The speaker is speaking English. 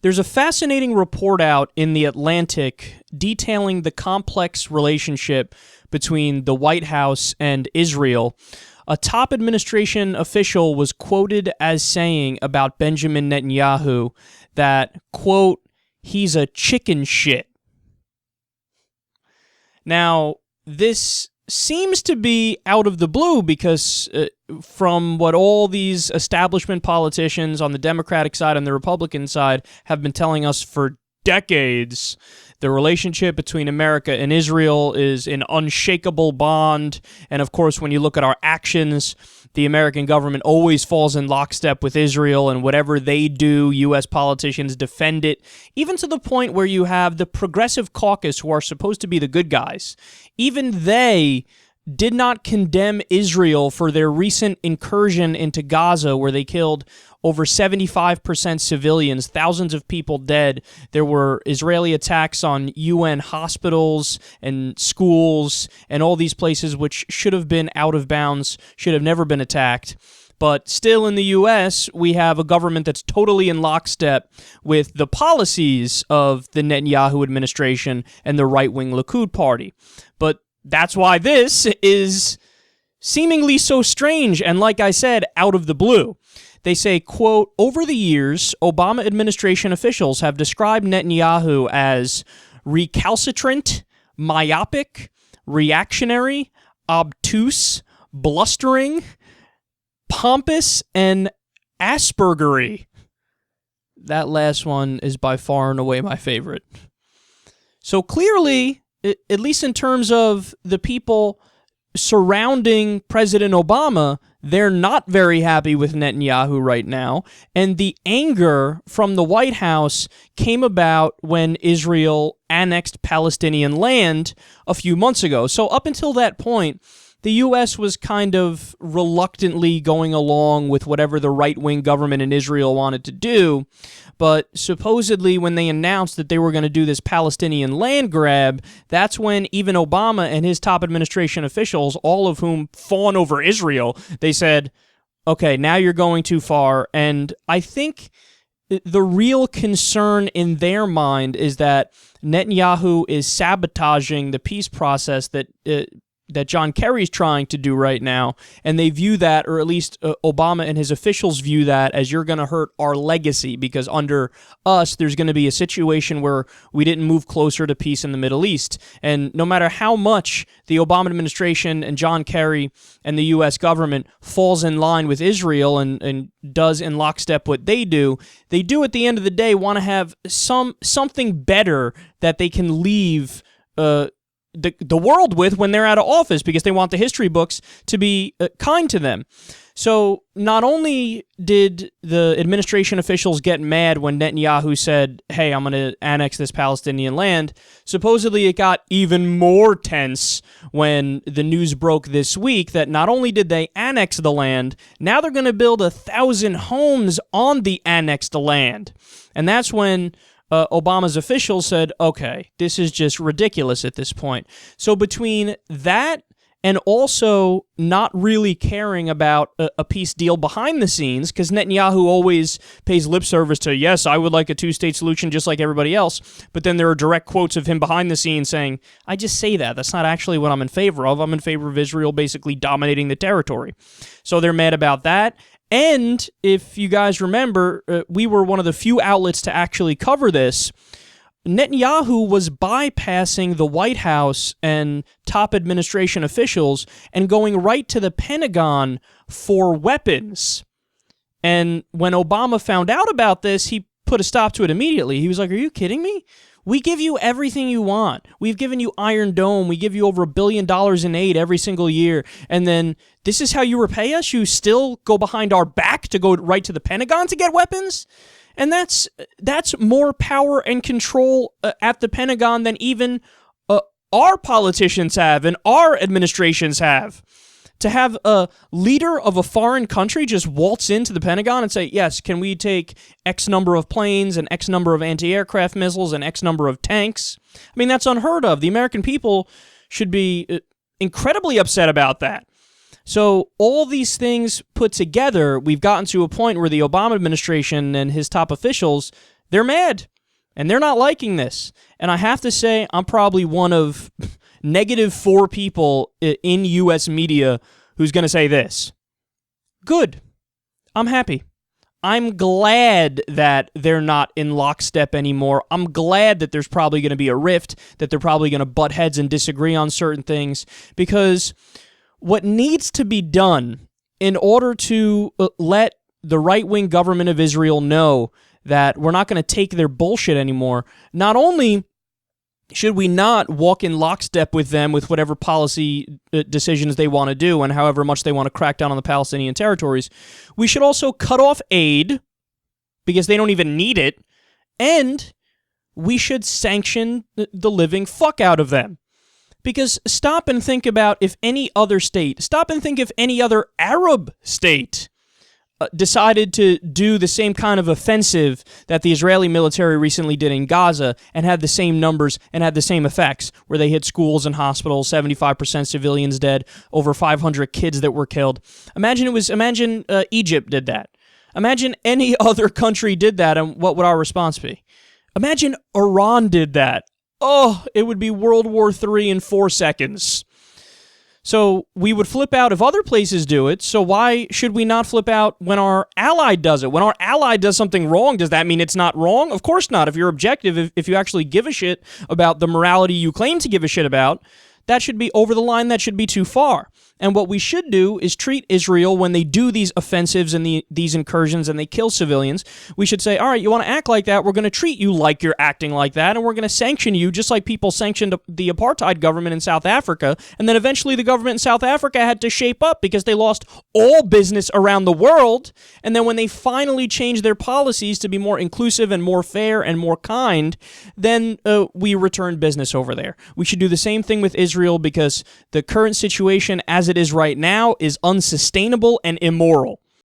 There's a fascinating report out in The Atlantic detailing the complex relationship between the White House and Israel. A top administration official was quoted as saying about Benjamin Netanyahu that, quote, he's a chicken shit. Now, this seems to be out of the blue because from what all these establishment politicians on the Democratic side and the Republican side have been telling us for decades, the relationship between America and Israel is an unshakable bond. And of course, when you look at our actions, the American government always falls in lockstep with Israel, and whatever they do, U.S. politicians defend it, even to the point where you have the Progressive Caucus, who are supposed to be the good guys. Even they did not condemn Israel for their recent incursion into Gaza, where they killed over 75% civilians, thousands of people dead. There were Israeli attacks on UN hospitals and schools and all these places which should have been out of bounds, should have never been attacked. But still in the U.S., we have a government that's totally in lockstep with the policies of the Netanyahu administration and the right-wing Likud party. But that's why this is seemingly so strange and, like I said, out of the blue. They say, quote, over the years, Obama administration officials have described Netanyahu as recalcitrant, myopic, reactionary, obtuse, blustering, pompous, and Aspergery. That last one is by far and away my favorite. So clearly, at least in terms of the people surrounding President Obama, they're not very happy with Netanyahu right now. And the anger from the White House came about when Israel annexed Palestinian land a few months ago. So up until that point, the U.S. was kind of reluctantly going along with whatever the right-wing government in Israel wanted to do. But supposedly when they announced that they were going to do this Palestinian land grab, that's when even Obama and his top administration officials, all of whom fawn over Israel, they said, okay, now you're going too far. And I think the real concern in their mind is that Netanyahu is sabotaging the peace process that John Kerry's trying to do right now, and they view that, or at least Obama and his officials view that, as you're going to hurt our legacy, because under us, there's going to be a situation where we didn't move closer to peace in the Middle East. And no matter how much the Obama administration and John Kerry and the U.S. government falls in line with Israel and does in lockstep what they do at the end of the day want to have something better that they can leave the world with when they're out of office, because they want the history books to be kind to them. So not only did the administration officials get mad when Netanyahu said, hey, I'm going to annex this Palestinian land, supposedly it got even more tense when the news broke this week that not only did they annex the land, now they're going to build 1,000 homes on the annexed land. And that's when Obama's officials said, okay, this is just ridiculous at this point. So between that and also not really caring about a peace deal behind the scenes, because Netanyahu always pays lip service to, yes, I would like a two-state solution just like everybody else, but then there are direct quotes of him behind the scenes saying, I just say that. That's not actually what I'm in favor of. I'm in favor of Israel basically dominating the territory. So they're mad about that. And if you guys remember, we were one of the few outlets to actually cover this. Netanyahu was bypassing the White House and top administration officials and going right to the Pentagon for weapons. And when Obama found out about this, he put a stop to it immediately. He was like, are you kidding me? We give you everything you want. We've given you Iron Dome. We give you over $1 billion in aid every single year. And then this is how you repay us? You still go behind our back to go right to the Pentagon to get weapons? And that's more power and control at the Pentagon than even our politicians have and our administrations have. To have a leader of a foreign country just waltz into the Pentagon and say, yes, can we take X number of planes and X number of anti-aircraft missiles and X number of tanks? I mean, that's unheard of. The American people should be incredibly upset about that. So all these things put together, we've gotten to a point where the Obama administration and his top officials, They're mad, and they're not liking this. And I have to say, I'm probably one of -4 people in U.S. media who's going to say this. Good. I'm happy. I'm glad that they're not in lockstep anymore. I'm glad that there's probably going to be a rift, that they're probably going to butt heads and disagree on certain things, because what needs to be done in order to let the right-wing government of Israel know that we're not going to take their bullshit anymore, not only should we not walk in lockstep with them with whatever policy decisions they want to do and however much they want to crack down on the Palestinian territories, we should also cut off aid because they don't even need it, and we should sanction the living fuck out of them. Because stop and think about if any other state, stop and think if any other Arab state decided to do the same kind of offensive that the Israeli military recently did in Gaza and had the same numbers and had the same effects, where they hit schools and hospitals, 75% civilians dead, over 500 kids that were killed. Imagine Egypt did that. Imagine any other country did that, and what would our response be? Imagine Iran did that. Oh, it would be World War III in 4 seconds. So we would flip out if other places do it, so why should we not flip out when our ally does it? When our ally does something wrong, does that mean it's not wrong? Of course not. If you're objective, if you actually give a shit about the morality you claim to give a shit about, that should be over the line, that should be too far. And what we should do is treat Israel when they do these offensives and these incursions and they kill civilians. We should say, all right, you want to act like that, we're going to treat you like you're acting like that, and we're going to sanction you just like people sanctioned the apartheid government in South Africa. And then eventually the government in South Africa had to shape up because they lost all business around the world. And then when they finally changed their policies to be more inclusive and more fair and more kind, then we returned business over there. We should do the same thing with Israel, because the current situation as it is right now is unsustainable and immoral.